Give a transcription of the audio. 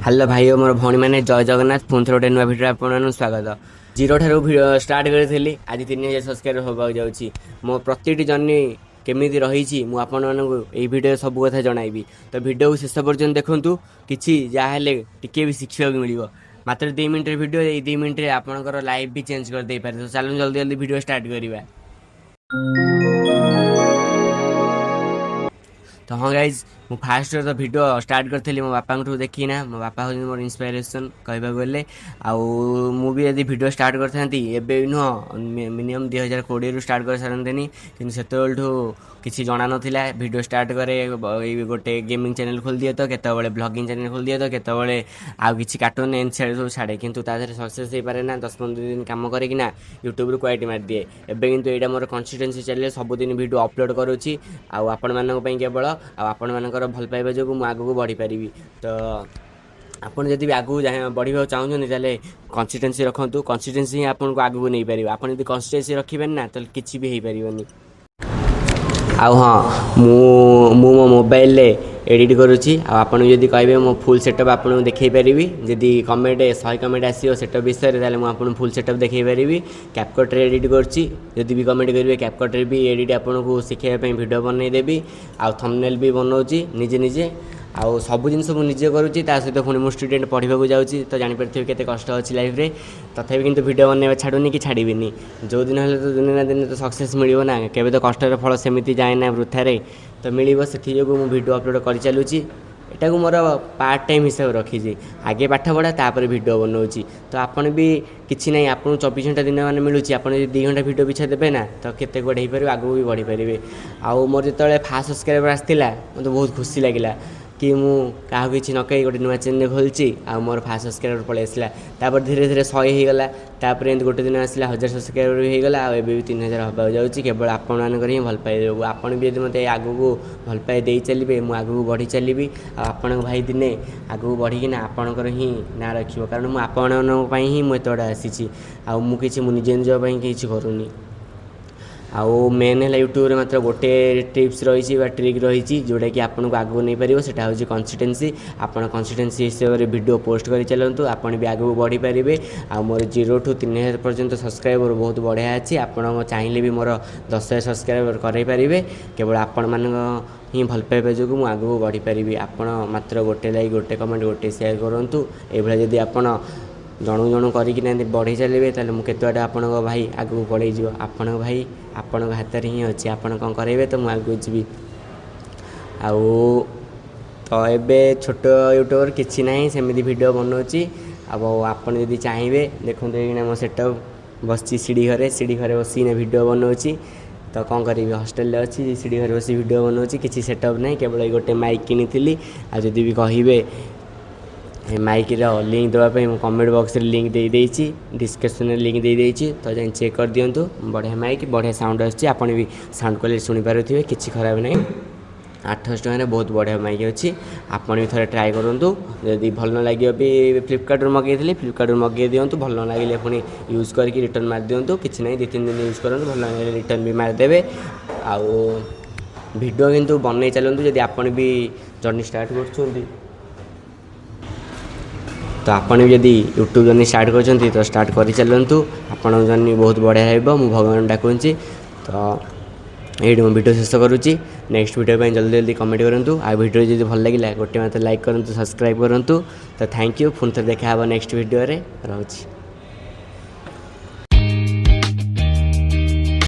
Hello भाई मोर भौणी मैंने जय जगन्नाथ पुणी थे गोटे नुआ भिडियो आपको स्वागत। जीरो ठार स्टार्ट करी आज 3000 सब्सक्राइबर होगा जाऊँगी। मो प्रति जर्नी केमी रही मुझे भिडियो सब कथा जनइबी। तो भिडियो को शेष पर्यटन देखूँ कि जहाँ टी भी शिखा मिल मात्र 2 मिनट भिडियो 2 मिनट आपंकर लाइफ भी चेंज कर दे पारे। तो चलो जल्दी जल्दी भिडियो स्टार्ट करवा। तो हाँ गाइज मु फास्ट तो भिडियो स्टार्ट करी मो बापा देखना मो बापा हूँ मोर इंस्पिरेसन कहवाक गले भी यदि भिडियो स्टार्ट करते नुह मिनिमम 2020 स्टार्ट कर सारे कि से किसी जाना नाला भिडियो स्टार्ट करे गोटे गेमिंग चैनल खोल दिए तो केतबले ब्लॉगिंग चैनल खोल दिए तो केतबले आउ किसी कार्टून एन साइड सब छाड़े किंतु तादर सक्सेस हो पारे ना 10-15 दिन कम करना यूट्यूब क्वालिटी मार दिए। एबे किंतु एटा मोर कंसिस्टेंसी चैनल सबुदिन भिडियो अपलोड करुच्ची आपण मानक केवल आपण मानकर भल पाइबा जो मुझे आगू बढ़ी पारि। तो आपड़ जब भी आगू बढ़ा चाहते कंसिस्टेंसी रखु कंसिस्टेंसी ही आपको आगू नहीं पार। आप कंसिस्टेंसी रखिए ना तो किसी भी हो पार। आउ हाँ मो मोबाइल एडिट करुच्ची आपन जदि कहे मो फुल सेटअप आपको देखई पारि जदि कमेंट 100 कमेंट आसो सेटअप विषय में मुझे फुल सेटअप देखई पारि। कैपकट एडिट करुच्ची जदि भी कमेंट करेंगे कैपकट भी एडिट आपको शिखाई भिडियो बनईदेवी आउ थंबनेल भी बनाऊँगी निजे निजे आउ सब जिन मुझे करुच्ची सहित पुणी मो स्टूडेंट पढ़ाक जाऊँगी। तो जापर केते कष्ट अच्छी लाइफ रे तथापि किंतु भिडियो बनवा छाड़ूनी कि छाड़बी जो दिन हेल्ले तो दिन ना दिन तो सक्सेस मिल ना केवे तो कष्टर फल सेमती जाए ना वृथारे तो मिल से जो मुझे भिडियो अपलोड कर चलुची एटा को मोर पार्ट टाइम हिसाब रखी आगे पाठ पढ़ा तापर भिडियो बनाऊँगी। तो आपन भी किसी ना आपको 24 घंटा दिन मान मिलूँ आप 2 घंटा भिडियो पिछा देवे ना तो केते गोटे हो पार आगू भी बढ़ी पारे। आउ मोर जो फास्ट सब्सक्राइबर आसाला मतलब बहुत खुशी लगे कि मु क्या किसी न कही गोटे नुआ चैनल खोलची आ मोर फास्ट सब्सक्राइबर पलि आसला तापर धीरे धीरे 100 होगला तापर एमती गोटे दिन आसला 1000 सब्सक्राइबर भी होगला आ भी 3000 होगा जाऊँगी केवल आपण मानक ही भल पाई जो आपड़ भी यदि मत आगू भल पाई दे चलिए मुझे आगू बढ़ी चलि आपण भाई दिने आगू बढ़िकी आपणकर ही ना रखियो कारण मुझे आपण ही मुझे एत आसी मुझे निजे निजे किसी करूनी। आउ मेन है यूट्यूब मात्र गोटे टिप्स रही ट्रिक रही जोटा कि आपको आगू नहीं पार से हूँ कंसिस्टेंसी। आपड़ कंसिस्टेंसी हिसाब से वीडियो पोस्ट कर चलतु आपड़ भी आगू बढ़ी पारे। आ मोर 0 to 3000 पर्यंत सब्सक्राइबर बहुत बढ़िया अच्छी आप चाहिए भी मोर 10,000 सब्सक्राइबर करें केवल आपण मान ही भल पाइबा जो मुझे आगू बढ़ी पारि। आप मात्र गोटे लाइक गोटे कमेंट गोटे शेयर करूँ ये जदि आप जणु जणु करना बढ़ी चलिए तो मुझे केत आपण भाई आगू बढ़े आपण भाई आपण हाथ में ही अच्छे आप कौन करेंगे तो मुझे आगू जी आउ तो ये छोट यूट्यूबर किसी ना सेमती वीडियो बनाऊँगी। अब आपड़ जदि चाहिए देखते ये मो सेटअप बस सीढ़ी घरे बस वीडियो बनाऊँगी। तो कौन करी हॉस्टल अच्छी सीढ़ी घरे बस वीडियो बनाऊँगी किसी सेटअप नहीं केवल गोटे माइक किनी आदि भी कहे माइक लिंक देवाई मुझे कमेंट बॉक्स में लिंक दे डिस्क्रिप्शन में लिंक दे देती तो जाए चेक कर दिंतु बढ़िया माइक बढ़िया साउंड आसूँ आप भी साउंड क्वालिटी शुणी पारे किसी खराब नहीं 800 टकर बहुत बढ़िया माइक अच्छी आप भी थे ट्राए करूँ जदि भल न लगे भी फ्लिपकार्ट मगेली फ्लिपकार्ट मगे दिंतु भल न लगे पुणी यूज करके रिटर्न मार दिंतु किसी ना 2-3 दिन यूज करूँ भल न रिटर्न भी मारदेवे। आउ भिडियो किंतु बनई चलतु जदि आप भी जर्नी स्टार्ट कर तो आपड़ भी जदि यूट्यूब जर्नी स्टार्ट कर तो स्टार्ट कर चलतु आपण जर्नी बहुत बढ़िया हो भगवान डाकुची। तो ये मो वीडियो शेष करुच्ची नेक्स्ट वीडियो पे जल्दी जल्दी कमेंट करूँ आ वीडियो जब भल लगे गोटे मत लाइक करूँ सब्सक्राइब करूँ। तो थैंक यू पुणी थे देखा नेक्स्ट वीडियो रे रोची।